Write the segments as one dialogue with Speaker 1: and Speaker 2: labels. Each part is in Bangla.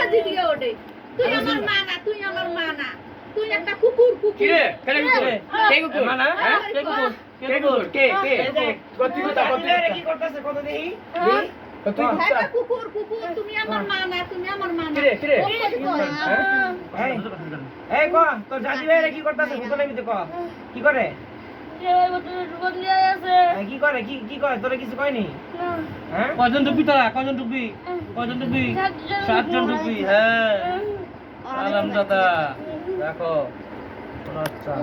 Speaker 1: সাজি দিয়ে ওঠে তুই আমার মা না তুই আমার মা না তুই একটা কুকুর কুকুর
Speaker 2: কি রে কেন কুকুর কে কুকুর
Speaker 3: মানা কে কুকুর
Speaker 2: কে কুকুর কে
Speaker 3: কত কি করতেছে কত দেখি
Speaker 2: তুই
Speaker 1: একটা কুকুর কুকুর তুমি আমার মা না তুমি আমার মা না
Speaker 2: কি রে
Speaker 3: এই ক তোর জাতি ভাইরা কি করতেছে ভূতলে মিতে ক কি করে কি করে কি কয় তোরে কিছু কয়নি হ্যাঁ
Speaker 4: কয়জন ডুববি তোরা কয়জন ডুববি সাতজন ডুববি হ্যাঁ আলাম দাদা দেখো আচ্ছা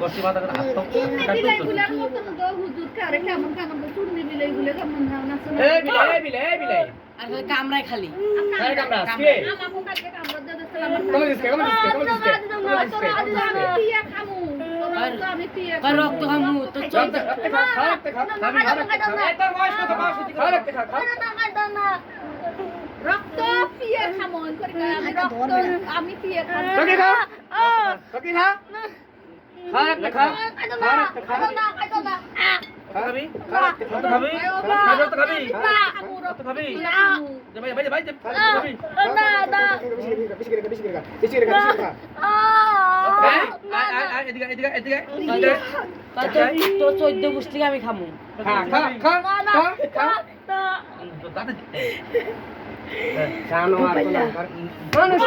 Speaker 4: কষ্ট মাথা করে হাত পাক
Speaker 1: বিলাইগুলার মতন গো হুজুর কারে কেমন কেমন চুন্নি বিলাইগুলো কেমন না
Speaker 2: এই বিলাই
Speaker 5: আসলে কামড়ায় খালি
Speaker 2: আরে কামড়া কে
Speaker 1: আমাকে কালকে কামড় দিয়ে দিছিলাম
Speaker 2: কেমন দিছে
Speaker 1: আমি পিয়া খামু আমি পিয়া
Speaker 5: কয় রক্ত খামু তো চল
Speaker 3: তোর বয়স কত বয়স
Speaker 1: রক্ত পিয়া খামু করে আমি রক্ত আমি পিয়া খামু
Speaker 2: তোকে খা
Speaker 4: খাবি কত খাবি কত খাবি কত খাবি ভাই ভাই ভাই খাবি এদিকে এদিকে এদিকে
Speaker 5: তো 14 বুঝলি আমি খামু
Speaker 2: খা
Speaker 3: জানো আর
Speaker 2: মানুষ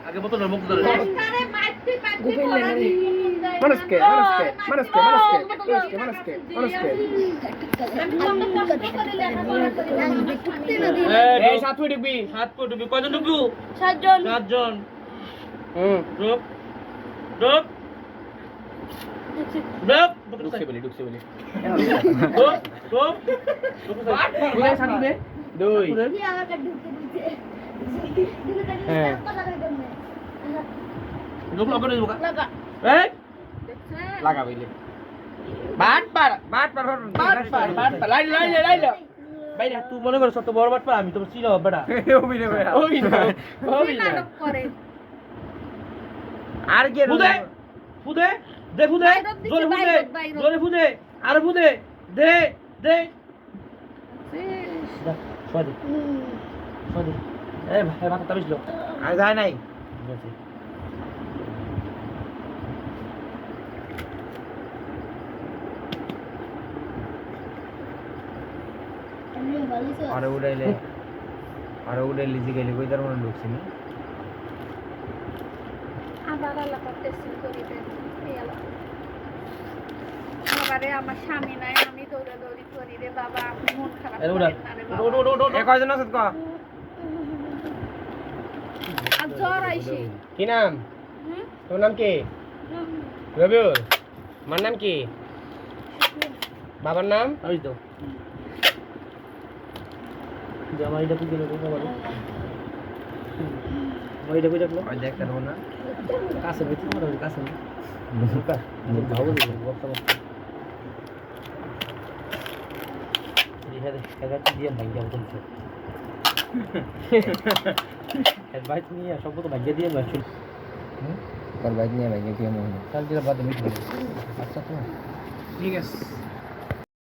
Speaker 4: আগে বোতল ধরে মুখ ধরে
Speaker 1: আরে মাইতে পাইতে
Speaker 2: মানুষকে এই সাত ফুট ডুববি
Speaker 4: কয়জন ডুববি
Speaker 5: 7
Speaker 4: জন ডুব ডুব ডুব
Speaker 2: ঢুকছে বলি
Speaker 4: ডুব ডুব
Speaker 2: বুঝাই সাথে দে দুই হ্যাঁ
Speaker 4: ডুব লগা দেব
Speaker 1: লাগা
Speaker 4: এই
Speaker 2: লাগা বইলে
Speaker 3: বাট পার
Speaker 2: লাইল
Speaker 4: ভাই তুই মনে কর সব বড় বাট পা আমি তো চিনো বেটা
Speaker 2: ওই
Speaker 1: নাটক করে
Speaker 3: আর কি
Speaker 4: ফুদে ফুদে দে ফুদে জোরে ফুদে আর ফুদে দে দে সরি সরি এই ভাই মাথা তাবিজ লো
Speaker 3: আর যায় নাই আরে উড়াইলে জিগাইলে কই তার মনে ঢুকছি না
Speaker 1: আবার আল্লাহ করতেছি করি দেন বাবারে আমার স্বামী নাই আমি দৌড়াদৌড়ি করি রে বাবা আপনি মন খারাপ
Speaker 4: এই
Speaker 1: করেন না রে বাবা
Speaker 3: এ কয়জন আছে ক
Speaker 1: আর জ্বর আইছে
Speaker 2: কি নাম তোর নাম কি রবিউল মার নাম কি বাবার নাম
Speaker 4: তাবিজ দাও জামাইটা কি দিলো বাবা ওইটা কই দেখলো
Speaker 3: ওই দেখতে পারবো না
Speaker 4: কাছে ভিতর মারো কাছে মুকা ভালো দিলো বর্তমান এটা দিয়ে ভাগ্য বলছে এডভাইস নিয়ে সব তো ভাগ্য দিয়ে মারছিল
Speaker 3: তোর বাইক নিয়ে ভাই কি মনে
Speaker 4: কাল যেটা বাদ মিট আচ্ছা তো
Speaker 3: ঠিক আছে